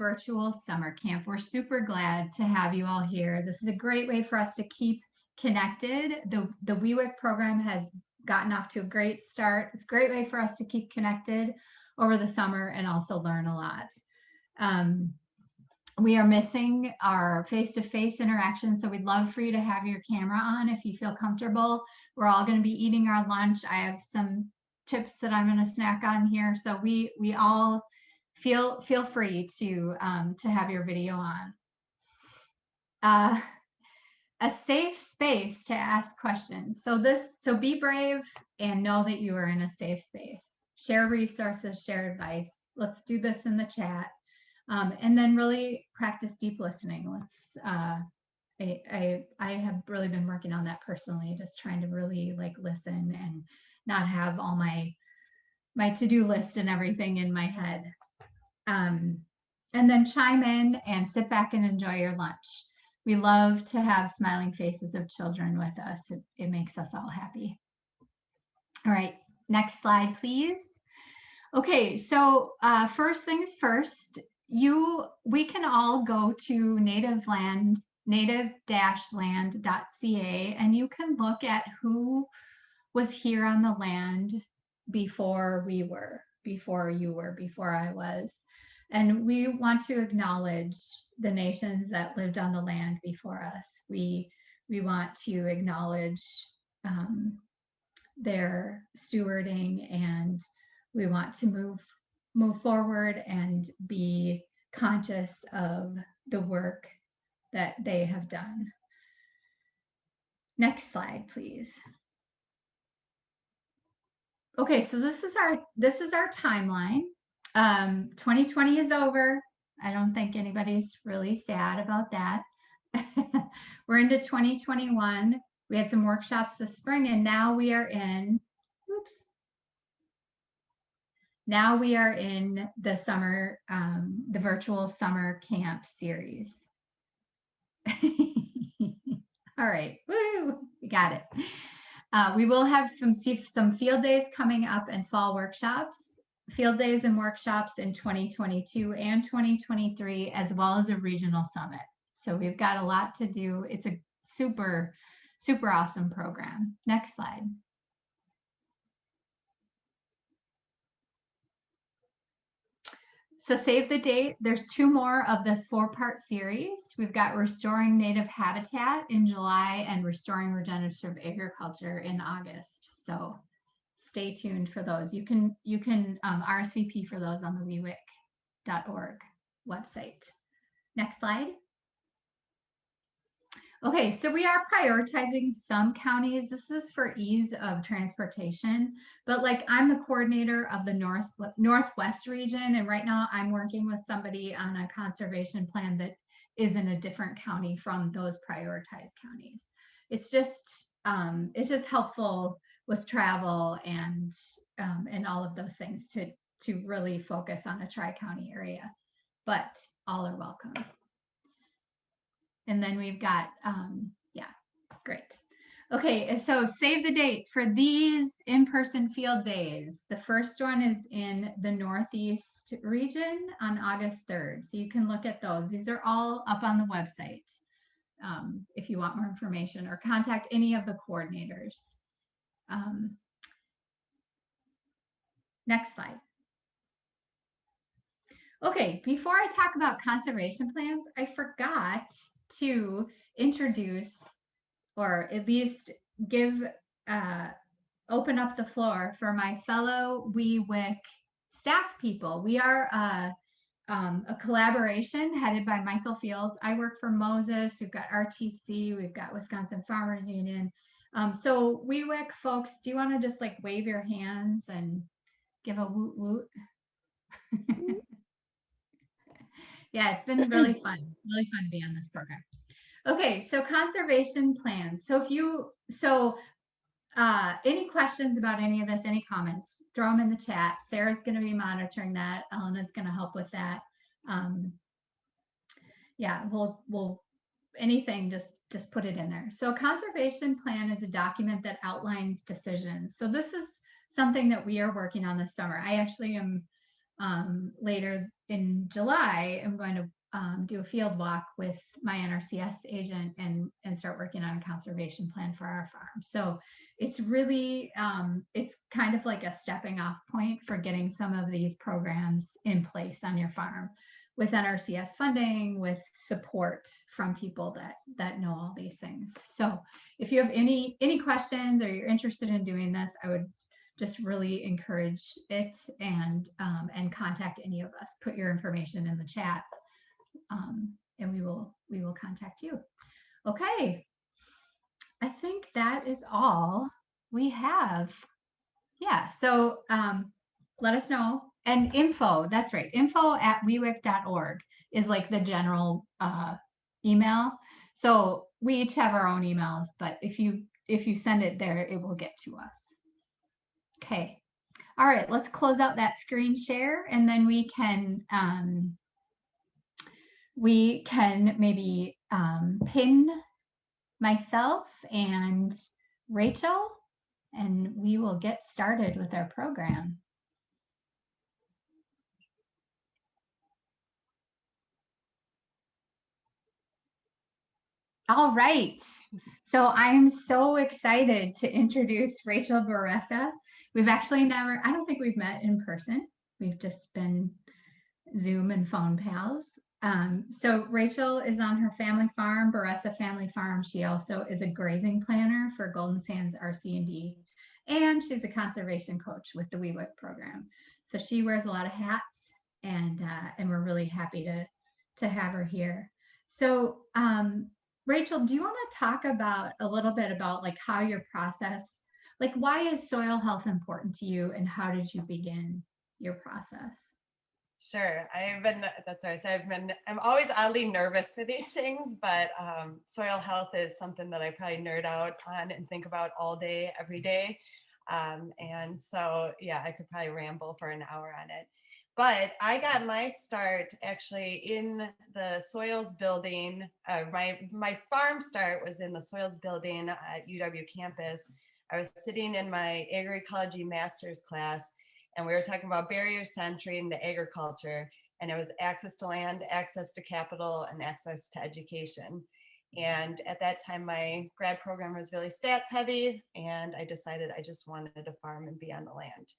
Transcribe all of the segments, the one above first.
virtual summer camp. We're super glad to have you all here. This is a great way for us to keep connected. The WeWiC program has gotten off to a great start. It's a great way for us to keep connected over the summer and also learn a lot. We are missing our face-to-face interaction, so we'd love for you to have your camera on if you feel comfortable. We're all going to be eating our lunch. I have some chips that I'm going to snack on here, so we all feel free to have your video on. A safe space to ask questions. So be brave and know that you are in a safe space. Share resources, share advice. Let's do this in the chat. And then really practice deep listening. I have really been working on that personally, just trying to really like listen and not have all my to-do list and everything in my head. And then chime in and sit back and enjoy your lunch. We love to have smiling faces of children with us. It makes us all happy. All right, next slide, please. Okay, so first things first, we can all go to native-land.ca and you can look at who was here on the land before we were, before you were, before I was. And we want to acknowledge the nations that lived on the land before us. We want to acknowledge their stewarding, and we want to move forward and be conscious of the work that they have done. Next slide, please. Okay, so this is our timeline. 2020 is over. I don't think anybody's really sad about that. We're into 2021. We had some workshops this spring, and now we are in, now we are in the summer, the virtual summer camp series. All right, woo, we got it. We will have some field days coming up and fall workshops, field days and workshops in 2022 and 2023, as well as a regional summit. So we've got a lot to do. It's a super, super awesome program. Next slide. So save the date. There's 2 more of this 4-part series. We've got Restoring Native Habitat in July and Restoring Regenerative Agriculture in August. So stay tuned for those. You can RSVP for those on the wewic.org website. Next slide. Okay, so we are prioritizing some counties. This is for ease of transportation, but like I'm the coordinator of the Northwest region, and right now I'm working with somebody on a conservation plan that is in a different county from those prioritized counties. It's just helpful with travel and all of those things to really focus on a tri-county area, but all are welcome. And then we've got, yeah, great. Okay, so save the date for these in-person field days. The first one is in the Northeast region on August 3rd. So you can look at those. These are all up on the website if you want more information, or contact any of the coordinators. Next slide. Okay, before I talk about conservation plans, I forgot to introduce, or at least give, open up the floor for my fellow WeWiC staff people. We are a collaboration headed by Michael Fields. I work for Moses. We've got RTC. We've got Wisconsin Farmers Union. So WeWiC folks, do you want to just like wave your hands and give a woot woot? Yeah, it's been really fun to be on this program. Okay, so conservation plans. So any questions about any of this, any comments, throw them in the chat. Sarah's going to be monitoring that. Elena's going to help with that. Yeah, we'll anything, just put it in there. So a conservation plan is a document that outlines decisions. So this is something that we are working on this summer. I actually am later in July, I'm going to do a field walk with my NRCS agent and start working on a conservation plan for our farm. So it's really, it's kind of like a stepping off point for getting some of these programs in place on your farm with NRCS funding, with support from people that know all these things. So if you have any questions or you're interested in doing this, I would just really encourage it and contact any of us. Put your information in the chat, and we will contact you. Okay, I think that is all we have. Yeah, so let us know. And info, that's right, info@wewic.org is like the general email. So we each have our own emails, but if you send it there, it will get to us. Okay. All right, let's close out that screen share, and then we can maybe pin myself and Rachel, and we will get started with our program. All right. So I'm so excited to introduce Rachel Beressa. We've actually never, I don't think we've met in person. We've just been Zoom and phone pals. So Rachel is on her family farm, Beressa Family Farm. She also is a grazing planner for Golden Sands RC&D, and she's a conservation coach with the WeWic program. So she wears a lot of hats, and we're really happy to have her here. So Rachel, do you want to talk about a little bit about like how your process, like why is soil health important to you, and how did you begin your process? Sure. That's what I said, I'm always oddly nervous for these things, but soil health is something that I probably nerd out on and think about all day, every day. And so, yeah, I could probably ramble for an hour on it. But I got my start actually in the soils building. My farm start was in the soils building at UW campus. I was sitting in my agroecology master's class, and we were talking about barriers to entry into agriculture, and it was access to land, access to capital, and access to education. And at that time, my grad program was really stats heavy, and I decided I just wanted to farm and be on the land.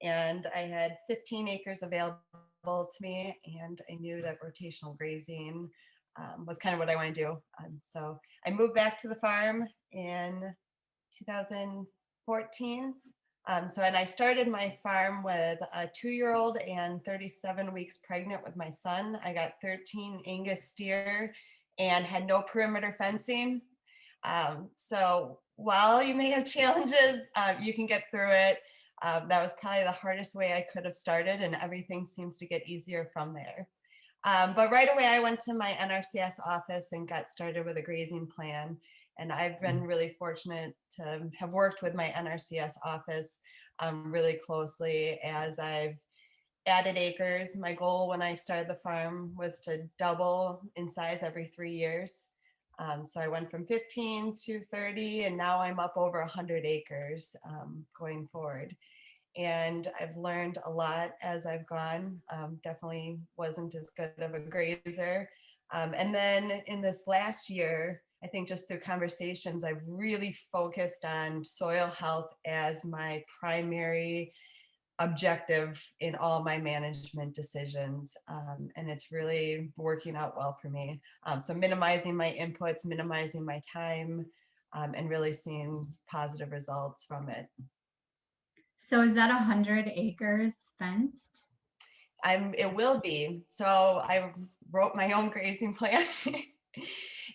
And I had 15 acres available to me, and I knew that rotational grazing was kind of what I want to do. So I moved back to the farm in 2014. And I started my farm with a 2-year-old and 37 weeks pregnant with my son. I got 13 Angus steer and had no perimeter fencing. So while you may have challenges, you can get through it. That was probably the hardest way I could have started, and everything seems to get easier from there. But right away, I went to my NRCS office and got started with a grazing plan. And I've been really fortunate to have worked with my NRCS office really closely as I've added acres. My goal when I started the farm was to double in size every 3 years. So I went from 15 to 30, and now I'm up over 100 acres going forward. And I've learned a lot as I've gone. Definitely wasn't as good of a grazer. And then in this last year, I think just through conversations, I've really focused on soil health as my primary objective in all my management decisions. And it's really working out well for me. So minimizing my inputs, minimizing my time, and really seeing positive results from it. So is that 100 acres fenced? It will be. So I wrote my own grazing plan.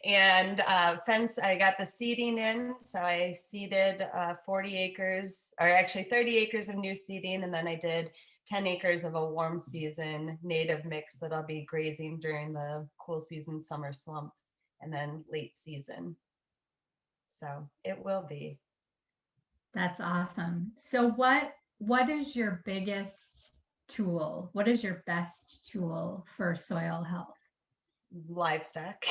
And I got the seeding in. So I seeded 40 acres, or actually 30 acres of new seeding. And then I did 10 acres of a warm season native mix that I'll be grazing during the cool season summer slump and then late season. So it will be. That's awesome. So what is your biggest tool? What is your best tool for soil health? Livestock.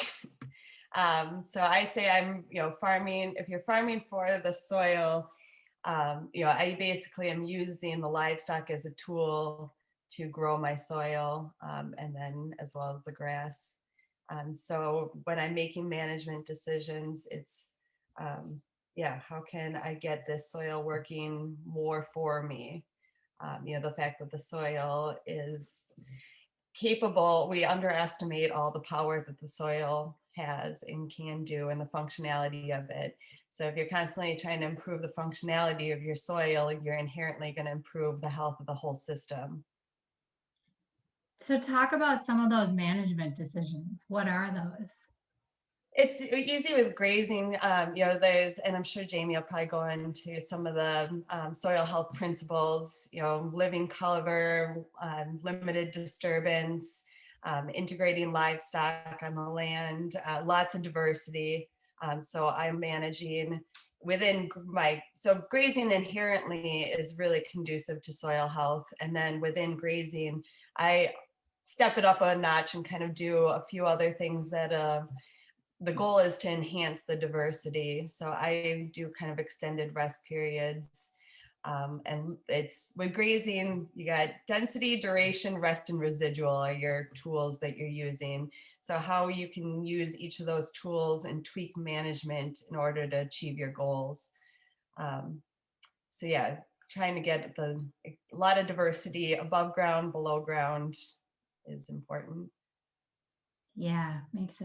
So I say I'm, farming, if you're farming for the soil, I basically am using the livestock as a tool to grow my soil, and then as well as the grass. So when I'm making management decisions, it's, yeah, how can I get this soil working more for me? The fact that the soil is capable, we underestimate all the power that the soil has and can do and the functionality of it. So if you're constantly trying to improve the functionality of your soil, you're inherently going to improve the health of the whole system. So talk about some of those management decisions. What are those? It's easy with grazing. There's, and I'm sure Jamie will probably go into some of the soil health principles, living cover, limited disturbance, integrating livestock on the land, lots of diversity. So I'm managing so grazing inherently is really conducive to soil health. And then within grazing, I step it up a notch and kind of do a few other things that, the goal is to enhance the diversity. So I do kind of extended rest periods. And it's with grazing, you got density, duration, rest, and residual are your tools that you're using. So how you can use each of those tools and tweak management in order to achieve your goals. So yeah, trying to get a lot of diversity above ground, below ground is important. Yeah, makes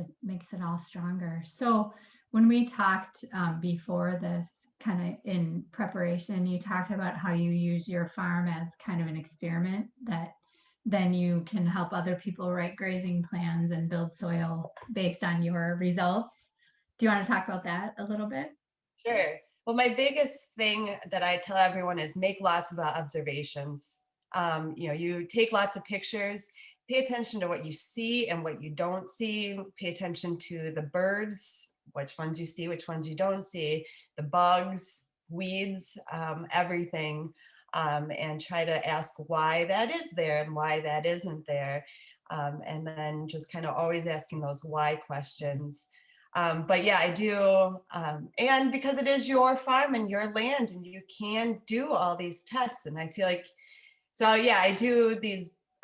it all stronger. So when we talked before this, kind of in preparation, you talked about how you use your farm as kind of an experiment that then you can help other people write grazing plans and build soil based on your results. Do you want to talk about that a little bit? Sure. Well, my biggest thing that I tell everyone is make lots of observations. You take lots of pictures, pay attention to what you see and what you don't see, pay attention to the birds, which ones you see, which ones you don't see, the bugs, weeds, everything, and try to ask why that is there and why that isn't there. And then just kind of always asking those why questions. But yeah, I do. And because it is your farm and your land and you can do all these tests. And I feel like, so yeah,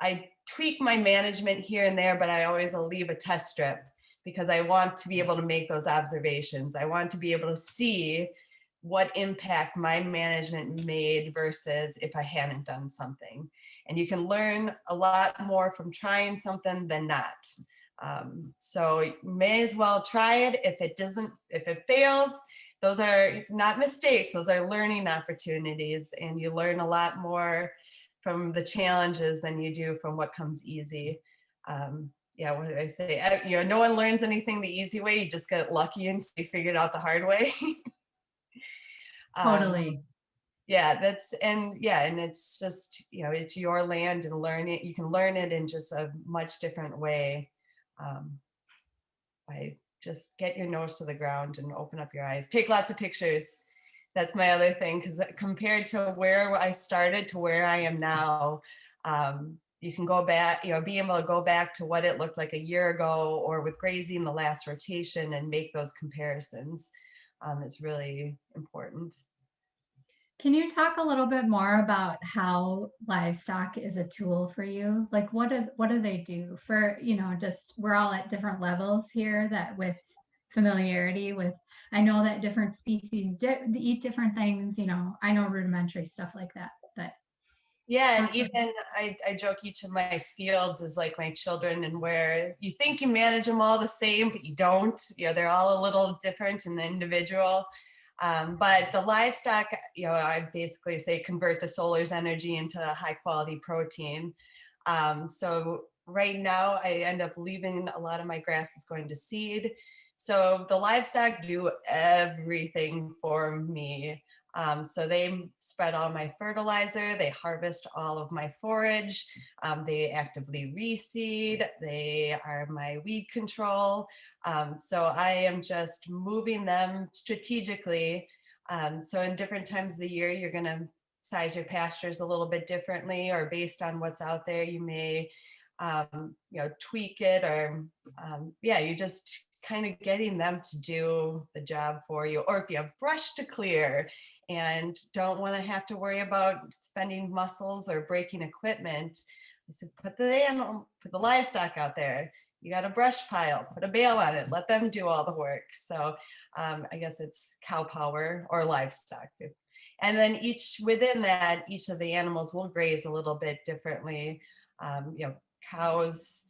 I tweak my management here and there, but I always will leave a test strip because I want to be able to make those observations. I want to be able to see what impact my management made versus if I hadn't done something. And you can learn a lot more from trying something than not. So you may as well try it. If it fails, those are not mistakes, those are learning opportunities, and you learn a lot more from the challenges than you do from what comes easy. Yeah, what did I say? No one learns anything the easy way. You just get lucky until you figure it out the hard way. Totally. Yeah, and it's just, it's your land and you can learn it in just a much different way. By just get your nose to the ground and open up your eyes. Take lots of pictures. That's my other thing, because compared to where I started to where I am now, you can go back, being able to go back to what it looked like a year ago or with grazing the last rotation and make those comparisons is really important. Can you talk a little bit more about how livestock is a tool for you? Like what do they do for, just we're all at different levels here that with familiarity with, I know that different species eat different things, I know rudimentary stuff like that, but Yeah, and even I joke each of my fields is like my children, and where you think you manage them all the same, but you don't. They're all a little different and individual. But the livestock, I basically say convert the solar's energy into high quality protein. So right now I end up leaving a lot of my grasses going to seed. So the livestock do everything for me. So they spread all my fertilizer, they harvest all of my forage, they actively reseed, they are my weed control. So I am just moving them strategically. So in different times of the year, you're going to size your pastures a little bit differently, or based on what's out there, you may, tweak it, or you just kind of getting them to do the job for you. Or if you have brush to clear and don't want to have to worry about spending muscles or breaking equipment, I said, put the livestock out there. You got a brush pile, put a bale on it, let them do all the work. So I guess it's cow power or livestock. And then within that, each of the animals will graze a little bit differently. Cows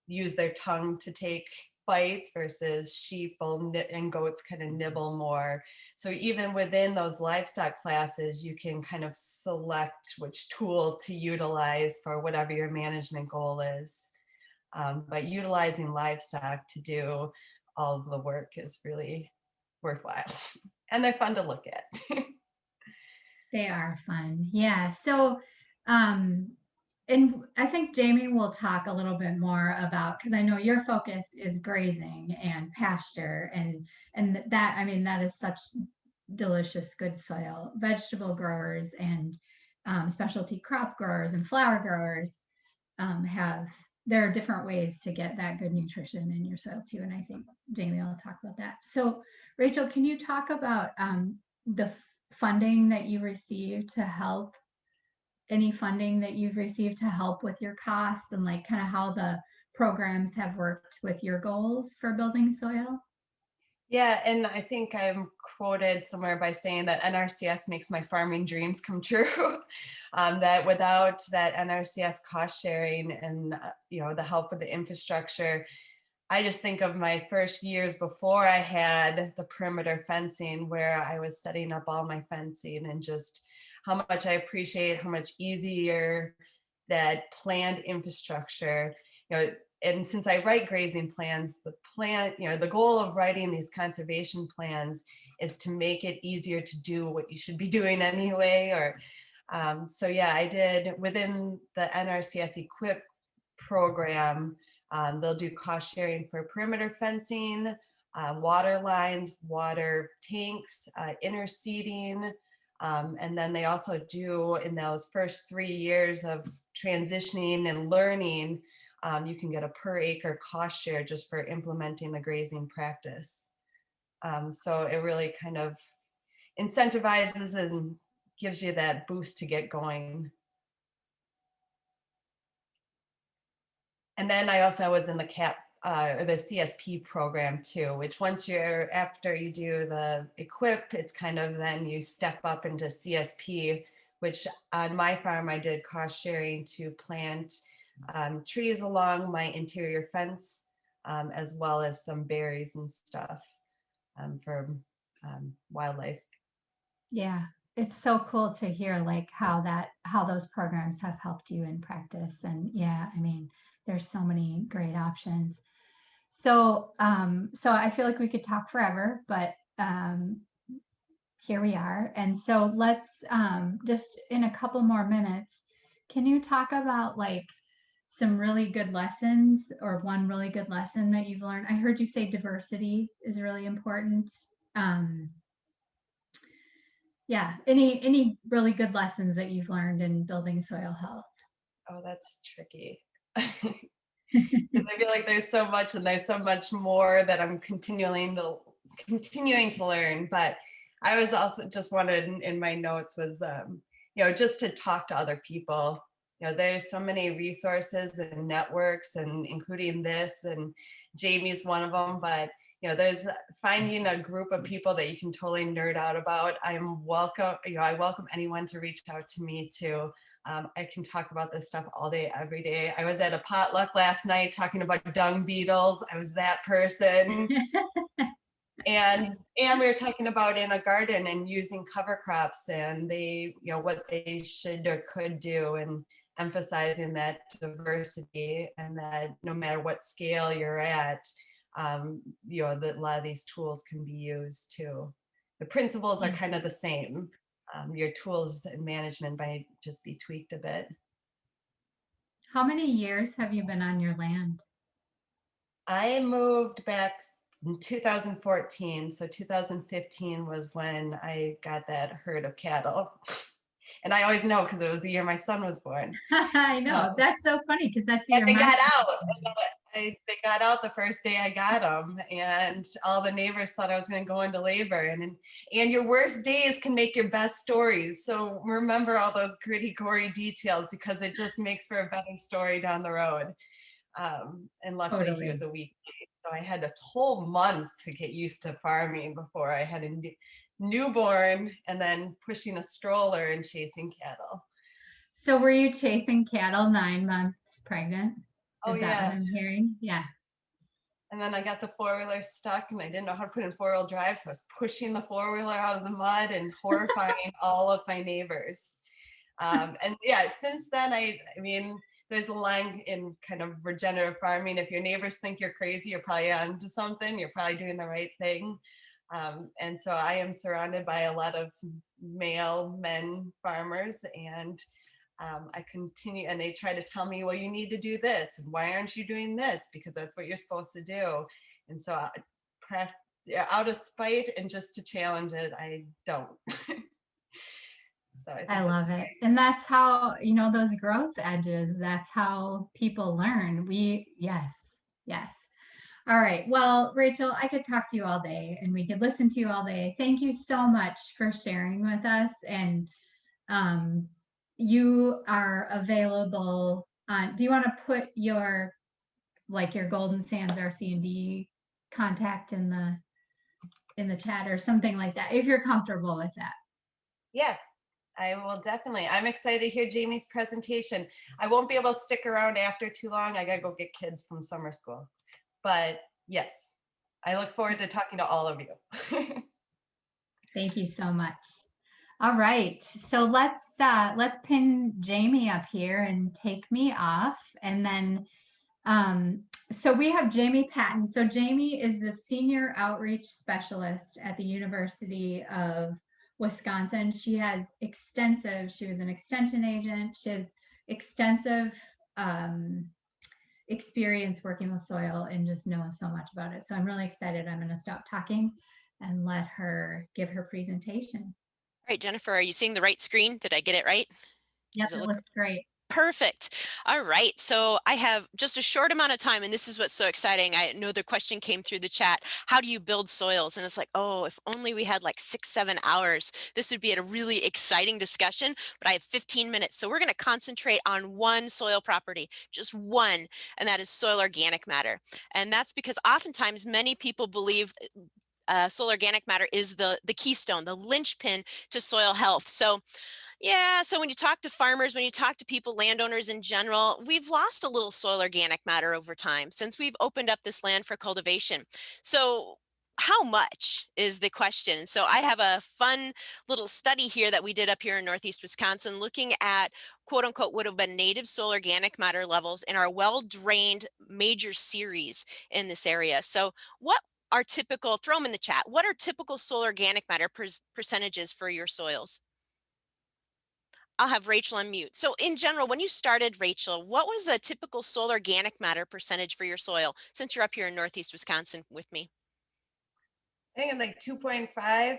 use their tongue to take bites versus sheep and goats kind of nibble more. So even within those livestock classes, you can kind of select which tool to utilize for whatever your management goal is. But utilizing livestock to do all of the work is really worthwhile. And they're fun to look at. They are fun. Yeah. So, and I think Jamie will talk a little bit more about, because I know your focus is grazing and pasture, and that, I mean, that is such delicious, good soil. Vegetable growers and specialty crop growers and flower growers there are different ways to get that good nutrition in your soil too. And I think Jamie will talk about that. So Rachel, can you talk about the funding that you received to help, any funding that you've received to help with your costs, and like kind of how the programs have worked with your goals for building soil? Yeah, and I think I'm quoted somewhere by saying that NRCS makes my farming dreams come true. That without that NRCS cost sharing and the help with the infrastructure, I just think of my first years before I had the perimeter fencing, where I was setting up all my fencing, and just how much I appreciate how much easier that planned infrastructure, and since I write grazing plans, the goal of writing these conservation plans is to make it easier to do what you should be doing anyway. So yeah, I did within the NRCS EQIP program. They'll do cost sharing for perimeter fencing, water lines, water tanks, interseeding. And then they also do, in those first 3 years of transitioning and learning, you can get a per acre cost share just for implementing the grazing practice. So it really kind of incentivizes and gives you that boost to get going. And then I also was in the the CSP program too, which after you do the EQIP, it's kind of then you step up into CSP, which on my farm I did cost sharing to plant trees along my interior fence, as well as some berries and stuff for wildlife. Yeah, it's so cool to hear like how those programs have helped you in practice. And yeah, I mean, there's so many great options. So so I feel like we could talk forever, but here we are. And so let's just in a couple more minutes, can you talk about like some really good lessons, or one really good lesson that you've learned? I heard you say diversity is really important. Yeah, any really good lessons that you've learned in building soil health? Oh, that's tricky. Because I feel like there's so much, and there's so much more that I'm continuing to learn. But I was also just wanted in my notes was just to talk to other people. There's so many resources and networks, and including this, and Jamie's one of them. But there's finding a group of people that you can totally nerd out about. I welcome anyone to reach out to me too. I can talk about this stuff all day, every day. I was at a potluck last night talking about dung beetles. I was that person. and we were talking about in a garden and using cover crops, and what they should or could do, and emphasizing that diversity, and that no matter what scale you're at, that a lot of these tools can be used too. The principles are kind of the same. Your tools and management might just be tweaked a bit. How many years have you been on your land? I moved back in 2014. So 2015 was when I got that herd of cattle. And I always know because it was the year my son was born. I know. That's so funny because that's the year And they my got son out. was born. They got out the first day I got them, and all the neighbors thought I was going to go into labor. And your worst days can make your best stories. So remember all those gritty, gory details because it just makes for a better story down the road. And luckily, he was Totally. a week late, so I had a whole month to get used to farming before I had a newborn, and then pushing a stroller and chasing cattle. So were you chasing cattle 9 months pregnant? Oh Is that what yeah. I'm hearing? Yeah. And then I got the four-wheeler stuck and I didn't know how to put in four-wheel drive. So I was pushing the four-wheeler out of the mud and horrifying all of my neighbors. And yeah, since then, I mean, there's a line in kind of regenerative farming. If your neighbors think you're crazy, you're probably onto something. You're probably doing the right thing. And so I am surrounded by a lot of male men farmers, and I continue, and they try to tell me, well, you need to do this, and why aren't you doing this? Because that's what you're supposed to do. And so, yeah, out of spite and just to challenge it, I don't. So I I think that's love it. great. And that's how, you know, those growth edges, that's how people learn. Yes, yes. All right. Well, Rachel, I could talk to you all day and we could listen to you all day. Thank you so much for sharing with us. And um, you are available on, do you want to put your, like your Golden Sands RC&D contact in the chat or something like that, if you're comfortable with that? Yeah, I will definitely. I'm excited to hear Jamie's presentation. I won't be able to stick around after too long. I got to go get kids from summer school. But yes, I look forward to talking to all of you. Thank you so much. All right, so let's pin Jamie up here and take me off, and then so we have Jamie Patton. So Jamie is the senior outreach specialist at the University of Wisconsin. She was an extension agent. She has extensive experience working with soil and just knows so much about it. So I'm really excited. I'm going to stop talking and let her give her presentation. All right, Jennifer, are you seeing the right screen? Did I get it right? Yep, Does it it look looks great. perfect? All right, so I have just a short amount of time, and this is what's so exciting. I know the question came through the chat. How do you build soils? And it's like, oh, if only we had like 6-7 hours, this would be a really exciting discussion, but I have 15 minutes. So we're gonna concentrate on one soil property, just one, and that is soil organic matter. And that's because oftentimes many people believe soil organic matter is the keystone, the linchpin to soil health. So yeah, so when you talk to farmers, when you talk to people, landowners in general, we've lost a little soil organic matter over time since we've opened up this land for cultivation. So how much is the question? So I have a fun little study here that we did up here in Northeast Wisconsin looking at quote unquote would have been native soil organic matter levels in our well-drained major series in this area. So what are typical, throw them in the chat, what are typical soil organic matter percentages for your soils? I'll have Rachel unmute. So in general, when you started, Rachel, what was a typical soil organic matter percentage for your soil since you're up here in Northeast Wisconsin with me? I think I'm like 2.5.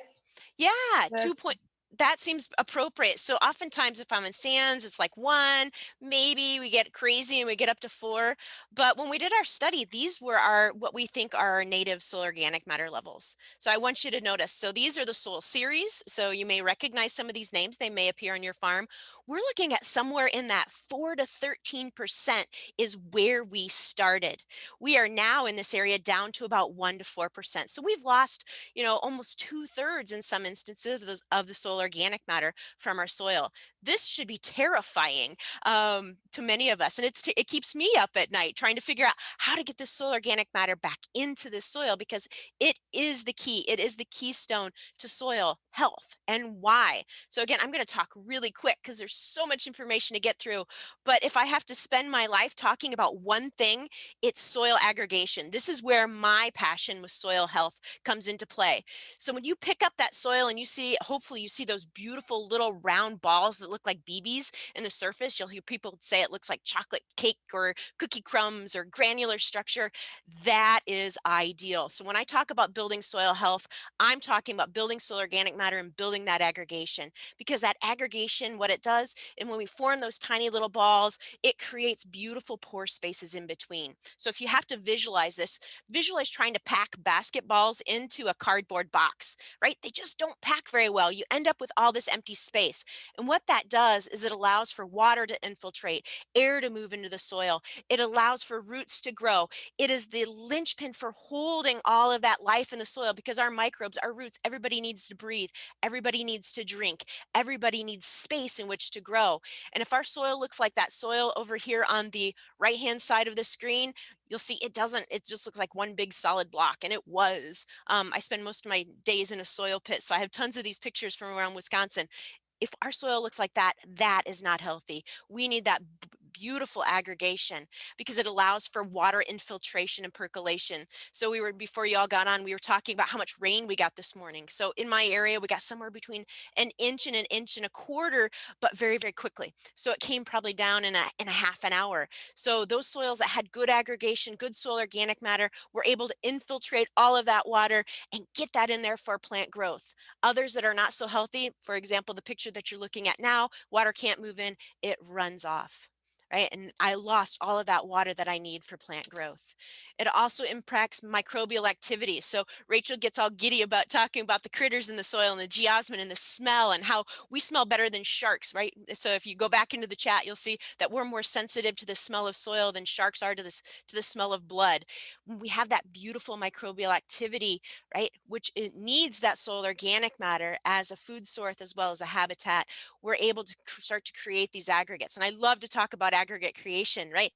Yeah, That's that seems appropriate. So oftentimes if I'm in sands, it's like 1, maybe we get crazy and we get up to 4. But when we did our study, these were what we think are our native soil organic matter levels. So I want you to notice. So these are the soil series. So you may recognize some of these names. They may appear on your farm. We're looking at somewhere in that 4 to 13% is where we started. We are now in this area down to about 1 to 4%. So we've lost, almost 2/3 in some instances of the soil organic matter from our soil. This should be terrifying to many of us, and it keeps me up at night trying to figure out how to get this soil organic matter back into the soil because it is the key. It is the keystone to soil health. And why? So again, I'm going to talk really quick because there's so much information to get through. But if I have to spend my life talking about one thing, it's soil aggregation. This is where my passion with soil health comes into play. So when you pick up that soil and hopefully you see the those beautiful little round balls that look like BBs in the surface. You'll hear people say it looks like chocolate cake or cookie crumbs or granular structure. That is ideal. So when I talk about building soil health, I'm talking about building soil organic matter and building that aggregation, because that aggregation, what it does, and when we form those tiny little balls, it creates beautiful pore spaces in between. So if you have to visualize this, visualize trying to pack basketballs into a cardboard box, right? They just don't pack very well. You end up with all this empty space. And what that does is it allows for water to infiltrate, air to move into the soil. It allows for roots to grow. It is the linchpin for holding all of that life in the soil, because our microbes, our roots, everybody needs to breathe. Everybody needs to drink. Everybody needs space in which to grow. And if our soil looks like that soil over here on the right-hand side of the screen, you'll see it doesn't, it just looks like one big solid block. And it was. I spend most of my days in a soil pit, so I have tons of these pictures from around Wisconsin. If our soil looks like that, that is not healthy. We need that beautiful aggregation, because it allows for water infiltration and percolation. So we were, before you all got on, we were talking about how much rain we got this morning. So in my area, we got somewhere between an inch and a quarter, but very, very quickly. So it came probably down in a half an hour. So those soils that had good aggregation, good soil organic matter, were able to infiltrate all of that water and get that in there for plant growth. Others that are not so healthy, for example, the picture that you're looking at now, water can't move in, it runs off. Right. And I lost all of that water that I need for plant growth. It also impacts microbial activity. So Rachel gets all giddy about talking about the critters in the soil and the geosmin and the smell, and how we smell better than sharks, right? So if you go back into the chat, you'll see that we're more sensitive to the smell of soil than sharks are to this, to the smell of blood. We have that beautiful microbial activity, right? Which it needs that soil organic matter as a food source as well as a habitat. We're able to start to create these aggregates. And I love to talk about aggregate creation, right?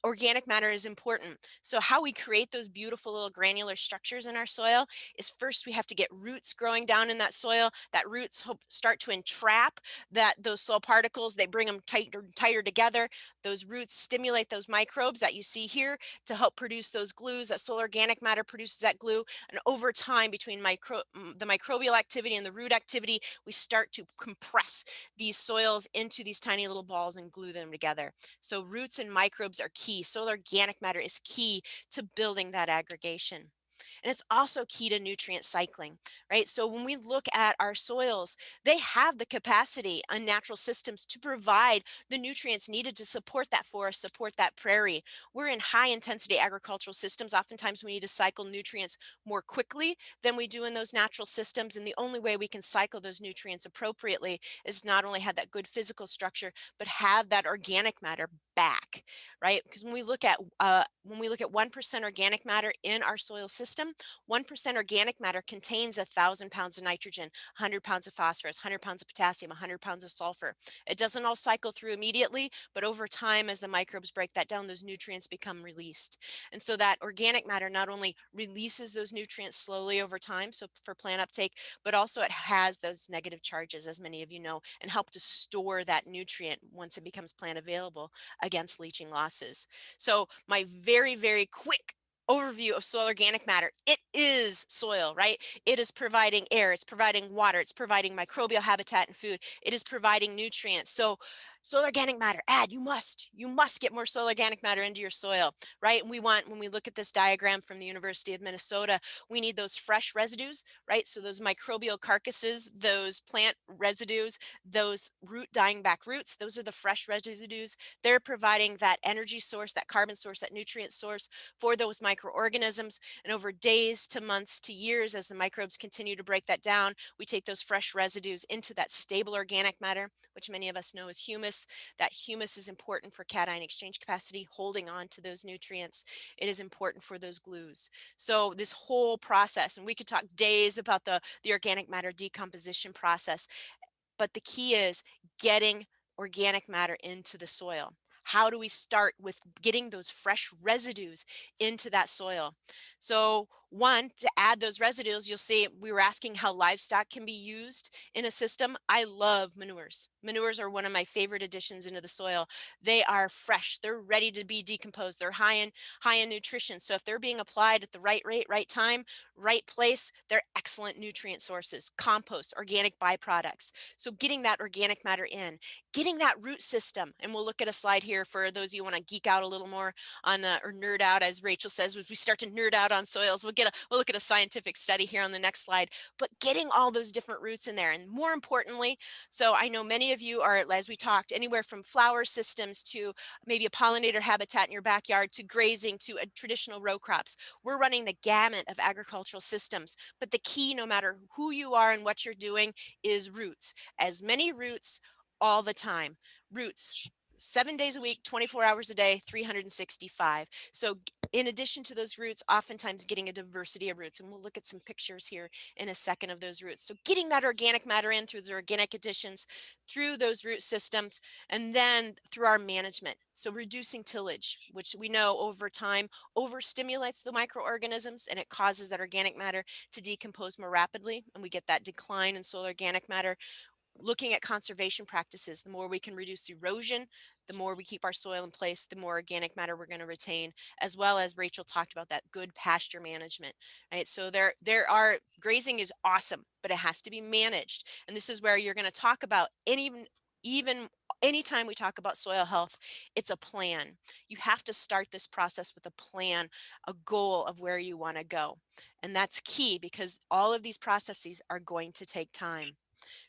Organic matter is important. So how we create those beautiful little granular structures in our soil is, first we have to get roots growing down in that soil. That roots start to entrap those soil particles. They bring them tighter together. Those roots stimulate those microbes that you see here to help produce those glues. That soil organic matter produces that glue. And over time, between the microbial activity and the root activity, we start to compress these soils into these tiny little balls and glue them together. So roots and microbes are key. Soil organic matter is key to building that aggregation. And it's also key to nutrient cycling, right? So when we look at our soils, they have the capacity and natural systems to provide the nutrients needed to support that forest, support that prairie. We're in high intensity agricultural systems. Oftentimes we need to cycle nutrients more quickly than we do in those natural systems. And the only way we can cycle those nutrients appropriately is not only have that good physical structure, but have that organic matter back, right? Because when we look at 1% organic matter in our soil system, 1% organic matter contains 1,000 pounds of nitrogen, 100 pounds of phosphorus, 100 pounds of potassium, 100 pounds of sulfur. It doesn't all cycle through immediately, but over time, as the microbes break that down, those nutrients become released. And so that organic matter not only releases those nutrients slowly over time, so for plant uptake, but also it has those negative charges, as many of you know, and help to store that nutrient once it becomes plant available against leaching losses. So my very, very quick overview of soil organic matter: it is soil, right? It is providing air, it's providing water, it's providing microbial habitat and food, it is providing nutrients. So soil organic matter, you must get more soil organic matter into your soil, right? And we want, when we look at this diagram from the University of Minnesota, we need those fresh residues, right? So those microbial carcasses, those plant residues, those root dying back roots, those are the fresh residues. They're providing that energy source, that carbon source, that nutrient source for those microorganisms. And over days to months to years, as the microbes continue to break that down, we take those fresh residues into that stable organic matter, which many of us know as humus. That humus is important for cation exchange capacity, holding on to those nutrients. It is important for those glues. So this whole process, and we could talk days about the organic matter decomposition process, but the key is getting organic matter into the soil. How do we start with getting those fresh residues into that soil? So One, to add those residues, you'll see we were asking how livestock can be used in a system. I love manures. Manures are one of my favorite additions into the soil. They are fresh. They're ready to be decomposed. They're high in nutrition. So if they're being applied at the right rate, right time, right place, they're excellent nutrient sources. Compost, organic byproducts. So getting that organic matter in, getting that root system, and we'll look at a slide here for those of you who want to geek out a little more on the, or nerd out, as Rachel says, as we start to nerd out on soils, we'll look at a scientific study here on the next slide, but getting all those different roots in there. And more importantly, so I know many of you are, as we talked, anywhere from flower systems to maybe a pollinator habitat in your backyard to grazing to a traditional row crops. We're running the gamut of agricultural systems, but the key, no matter who you are and what you're doing, is roots. As many roots all the time. Roots, 7 days a week, 24 hours a day, 365. So in addition to those roots, oftentimes getting a diversity of roots, and we'll look at some pictures here in a second of those roots. So getting that organic matter in through the organic additions, through those root systems, and then through our management. So reducing tillage, which we know over time overstimulates the microorganisms and it causes that organic matter to decompose more rapidly, and we get that decline in soil organic matter. Looking at conservation practices, the more we can reduce erosion, the more we keep our soil in place, the more organic matter we're going to retain, as well as Rachel talked about that good pasture management, right? So there are, grazing is awesome, but it has to be managed. And this is where you're going to talk about even anytime we talk about soil health, it's a plan. You have to start this process with a plan, a goal of where you want to go. And that's key because all of these processes are going to take time.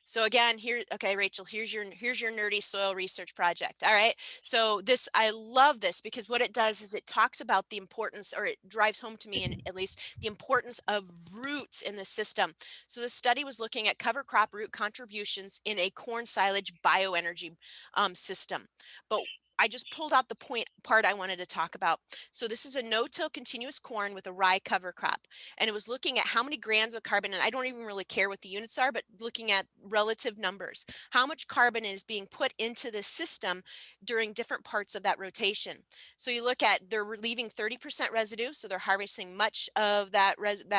So again, here, okay, Rachel, here's your nerdy soil research project. All right. So this, I love this because what it does is it talks about the importance, or it drives home to me, and at least the importance of roots in the system. So the study was looking at cover crop root contributions in a corn silage bioenergy system. But I just pulled out the part I wanted to talk about. So this is a no-till continuous corn with a rye cover crop, and it was looking at how many grams of carbon, and I don't even really care what the units are, but looking at relative numbers, how much carbon is being put into the system during different parts of that rotation. So you look at, they're leaving 30% residue, so they're harvesting much of that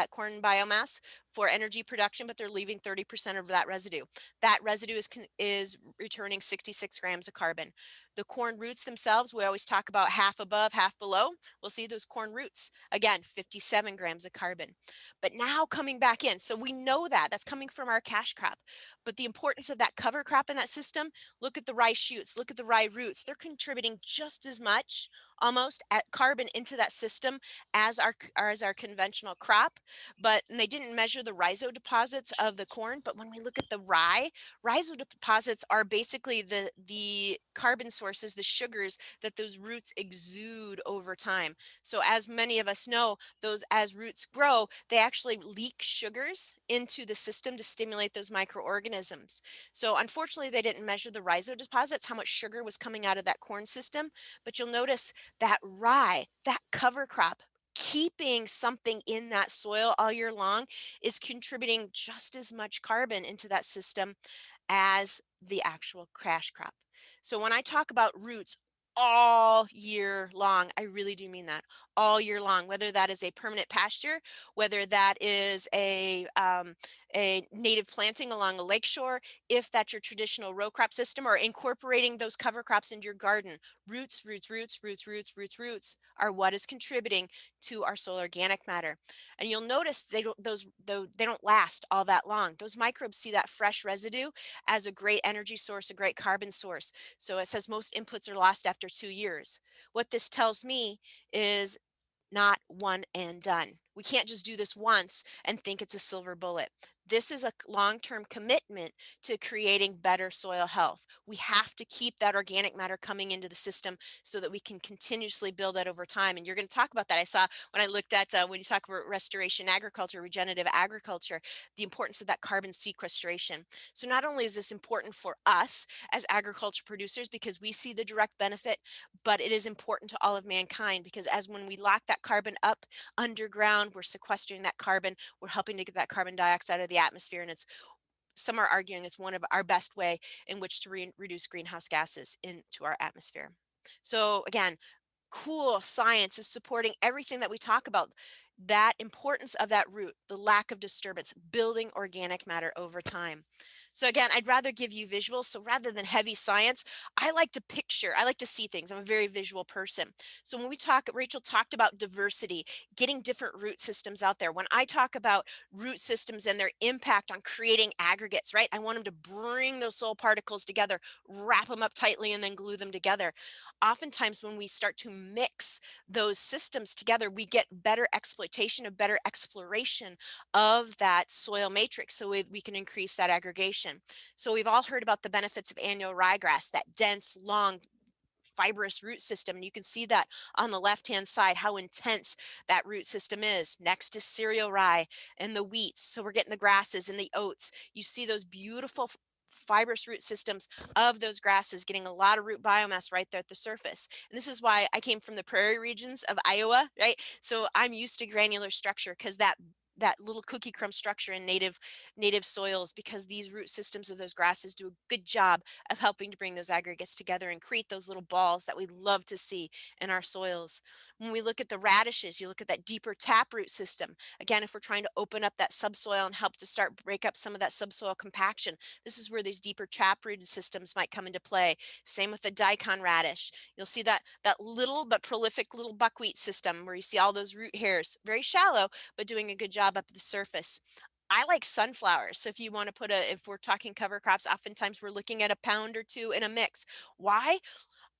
corn biomass for energy production, but they're leaving 30% of that residue. That residue is returning 66 grams of carbon. The corn roots themselves, we always talk about half above, half below. We'll see those corn roots, again, 57 grams of carbon. But now coming back in, so we know that that's coming from our cash crop. But the importance of that cover crop in that system, look at the rye shoots, look at the rye roots. They're contributing just as much almost at carbon into that system as our conventional crop. But they didn't measure the rhizo deposits of the corn. But when we look at the rye, rhizo deposits are basically the carbon sources, the sugars that those roots exude over time. So as many of us know, those, as roots grow, they actually leak sugars into the system to stimulate those microorganisms. So unfortunately, they didn't measure the rhizo deposits, how much sugar was coming out of that corn system. But you'll notice that rye, that cover crop, keeping something in that soil all year long is contributing just as much carbon into that system as the actual crash crop. So when I talk about roots all year long, I really do mean that, all year long, whether that is a permanent pasture, whether that is a native planting along a lakeshore, if that's your traditional row crop system, or incorporating those cover crops into your garden. Roots, roots, roots, roots, roots, roots, roots are what is contributing to our soil organic matter. And you'll notice they don't last all that long. Those microbes see that fresh residue as a great energy source, a great carbon source. So it says most inputs are lost after 2 years. What this tells me is not one and done. We can't just do this once and think it's a silver bullet. This is a long-term commitment to creating better soil health. We have to keep that organic matter coming into the system so that we can continuously build that over time. And you're going to talk about that. I saw when I looked at when you talk about restoration agriculture, regenerative agriculture, the importance of that carbon sequestration. So not only is this important for us as agriculture producers because we see the direct benefit, but it is important to all of mankind because as when we lock that carbon up underground, we're sequestering that carbon, we're helping to get that carbon dioxide out of the atmosphere, and it's, some are arguing it's one of our best way in which to reduce greenhouse gases into our atmosphere. So again, cool science is supporting everything that we talk about. that importance of that root, the lack of disturbance, building organic matter over time. So again, I'd rather give you visuals. So rather than heavy science, I like to picture, I like to see things. I'm a very visual person. So when we talk, Rachel talked about diversity, getting different root systems out there. When I talk about root systems and their impact on creating aggregates, right? I want them to bring those soil particles together, wrap them up tightly, and then glue them together. Oftentimes, when we start to mix those systems together, we get better exploitation, a better exploration of that soil matrix, so we can increase that aggregation. So we've all heard about the benefits of annual ryegrass, that dense, long, fibrous root system. And you can see that on the left-hand side, how intense that root system is. Next is cereal rye and the wheats. So we're getting the grasses and the oats. You see those beautiful fibrous root systems of those grasses getting a lot of root biomass right there at the surface. And this is why I came from the prairie regions of Iowa, right? So I'm used to granular structure, because that little cookie crumb structure in native soils, because these root systems of those grasses do a good job of helping to bring those aggregates together and create those little balls that we love to see in our soils. When we look at the radishes, you look at that deeper taproot system. Again, if we're trying to open up that subsoil and help to start break up some of that subsoil compaction, this is where these deeper taprooted systems might come into play. Same with the daikon radish. You'll see that little but prolific little buckwheat system where you see all those root hairs, very shallow, but doing a good job up at the surface. I like sunflowers. So if you want to if we're talking cover crops, oftentimes we're looking at a pound or two in a mix. Why?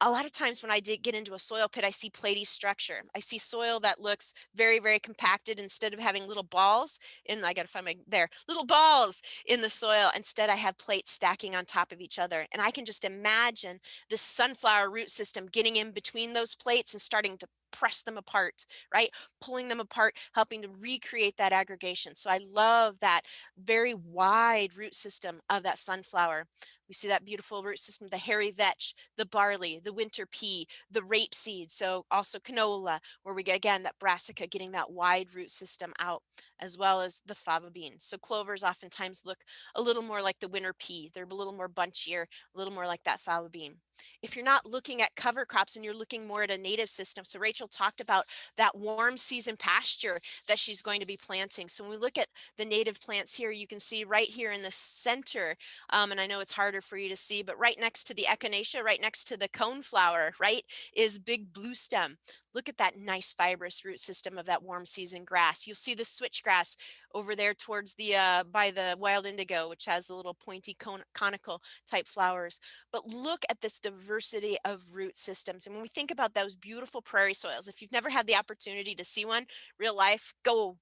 A lot of times when I did get into a soil pit, I see platy structure. I see soil that looks very, very compacted. Instead of having little balls I got to find my, there, little balls in the soil. Instead, I have plates stacking on top of each other. And I can just imagine the sunflower root system getting in between those plates and starting to press them apart, right? Pulling them apart, helping to recreate that aggregation. So I love that very wide root system of that sunflower. We see that beautiful root system, the hairy vetch, the barley, the winter pea, the rapeseed. So also canola, where we get again that brassica getting that wide root system out, as well as the fava bean. So clovers oftentimes look a little more like the winter pea. They're a little more bunchier, a little more like that fava bean. If you're not looking at cover crops and you're looking more at a native system, so Rachel talked about that warm season pasture that she's going to be planting. So when we look at the native plants here, you can see right here in the center, and I know it's harder for you to see, but right next to the echinacea, right next to the coneflower, right, is big blue stem. Look at that nice fibrous root system of that warm season grass. You'll see the switchgrass over there towards the by the wild indigo, which has the little pointy conical type flowers. But look at this diversity of root systems. And when we think about those beautiful prairie soils, if you've never had the opportunity to see one real life, go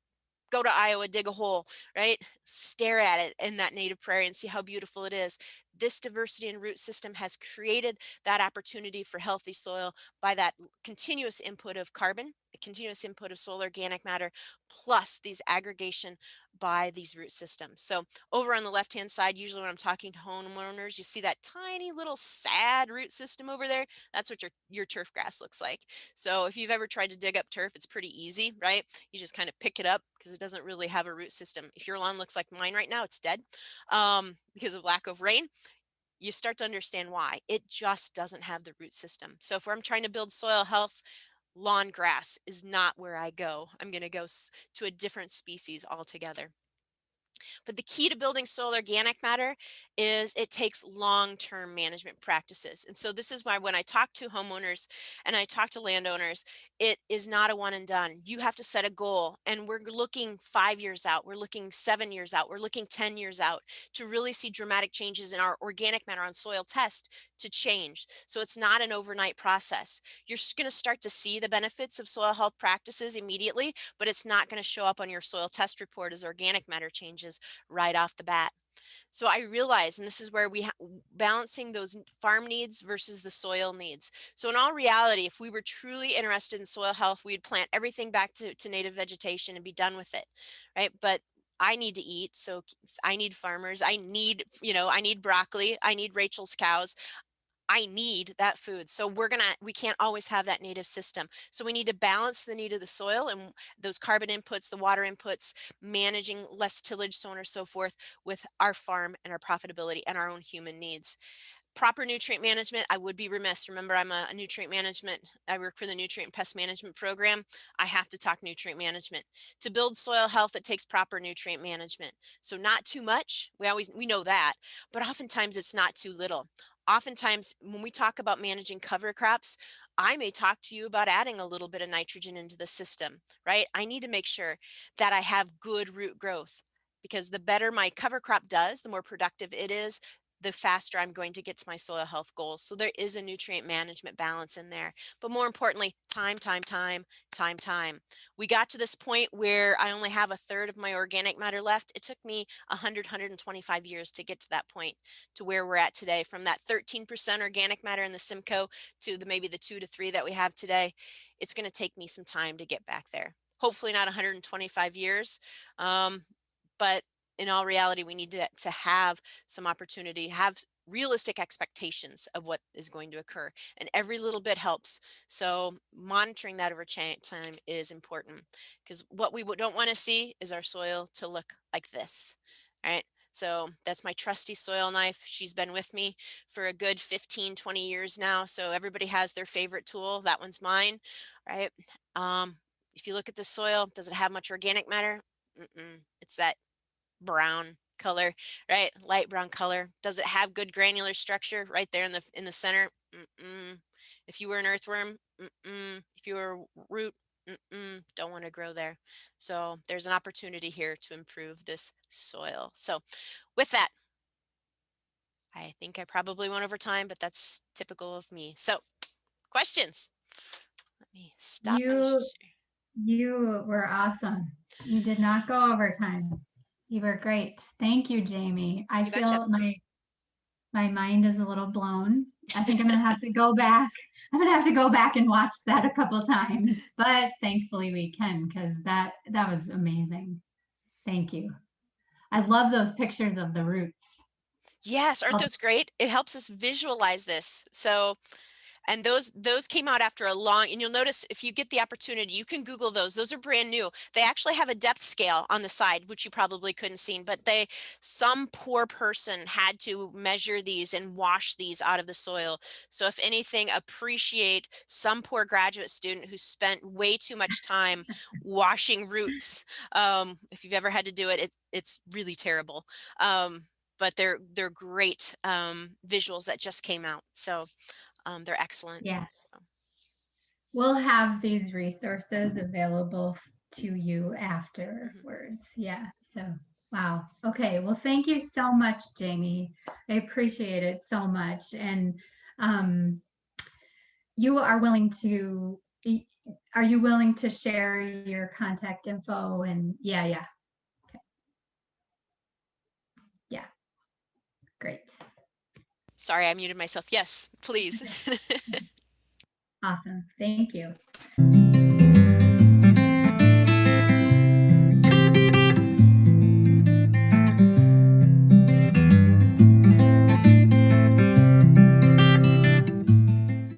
to Iowa, dig a hole, right? Stare at it in that native prairie and see how beautiful it is. This diversity in root system has created that opportunity for healthy soil by that continuous input of carbon, the continuous input of soil organic matter, plus these aggregation by these root systems. So over on the left-hand side, usually when I'm talking to homeowners, you see that tiny little sad root system over there. That's what your turf grass looks like. So if you've ever tried to dig up turf, it's pretty easy, right? You just kind of pick it up because it doesn't really have a root system. If your lawn looks like mine right now, it's dead because of lack of rain. You start to understand why. It just doesn't have the root system. So if I'm trying to build soil health, lawn grass is not where I go. I'm going to go to a different species altogether. But the key to building soil organic matter is it takes long-term management practices. And so this is why when I talk to homeowners and I talk to landowners, it is not a one and done. You have to set a goal, and we're looking 5 years out, we're looking 7 years out, we're looking 10 years out to really see dramatic changes in our organic matter on soil test to change. So it's not an overnight process. You're going to start to see the benefits of soil health practices immediately, but it's not going to show up on your soil test report as organic matter changes right off the bat. So I realize, and this is where balancing those farm needs versus the soil needs. So in all reality, if we were truly interested in soil health, we'd plant everything back to native vegetation and be done with it, right? But I need to eat, so I need farmers. I need, I need broccoli. I need Rachel's cows. I need that food. So we can't always have that native system. So we need to balance the need of the soil and those carbon inputs, the water inputs, managing less tillage, so on and so forth, with our farm and our profitability and our own human needs. Proper nutrient management, I would be remiss. Remember, I'm a nutrient management. I work for the Nutrient Pest Management Program. I have to talk nutrient management. To build soil health, it takes proper nutrient management. So not too much. We know that, but oftentimes it's not too little. Oftentimes, when we talk about managing cover crops, I may talk to you about adding a little bit of nitrogen into the system, right? I need to make sure that I have good root growth, because the better my cover crop does, the more productive it is, the faster I'm going to get to my soil health goals. So there is a nutrient management balance in there. But more importantly, time. We got to this point where I only have a third of my organic matter left. It took me 125 years to get to that point, to where we're at today, from that 13% organic matter in the Simcoe to maybe the 2 to 3 that we have today. It's going to take me some time to get back there. Hopefully not 125 years. But in all reality, we need to have some opportunity, have realistic expectations of what is going to occur, and every little bit helps. So monitoring that over time is important, because what we don't want to see is our soil to look like this. All right. So that's my trusty soil knife. She's been with me for a good 15, 20 years now. So everybody has their favorite tool. That one's mine. Right. If you look at the soil, does it have much organic matter? It's that brown color, right? Light brown color. Does it have good granular structure right there in the center? If you were an earthworm, if you were a root, don't want to grow there. So there's an opportunity here to improve this soil. So with that, I think I probably went over time, but that's typical of me. So questions? Let me stop and share. You were awesome. You did not go over time. You were great. Thank you, Jamie. I You betcha. feel my mind is a little blown. I think I'm gonna have to go back. I'm gonna have to go back and watch that a couple times, but thankfully we can, because that was amazing. Thank you. I love those pictures of the roots. Yes, aren't Oh, those great? It helps us visualize this. So, and those came out after a long, and you'll notice if you get the opportunity, you can Google those. Those are brand new. They actually have a depth scale on the side, which you probably couldn't see, but some poor person had to measure these and wash these out of the soil. So if anything, appreciate some poor graduate student who spent way too much time washing roots. If you've ever had to do it, it's really terrible. But they're great visuals that just came out. So they're excellent. yes. So. We'll have these resources available to you afterwards. Yeah. So, wow. Okay. Well, thank you so much, Jamie. I appreciate it so much. And you are willing to, are you willing to share your contact info? And yeah. Okay. Yeah. Great. Sorry, I muted myself. Yes, please. Awesome. Thank you.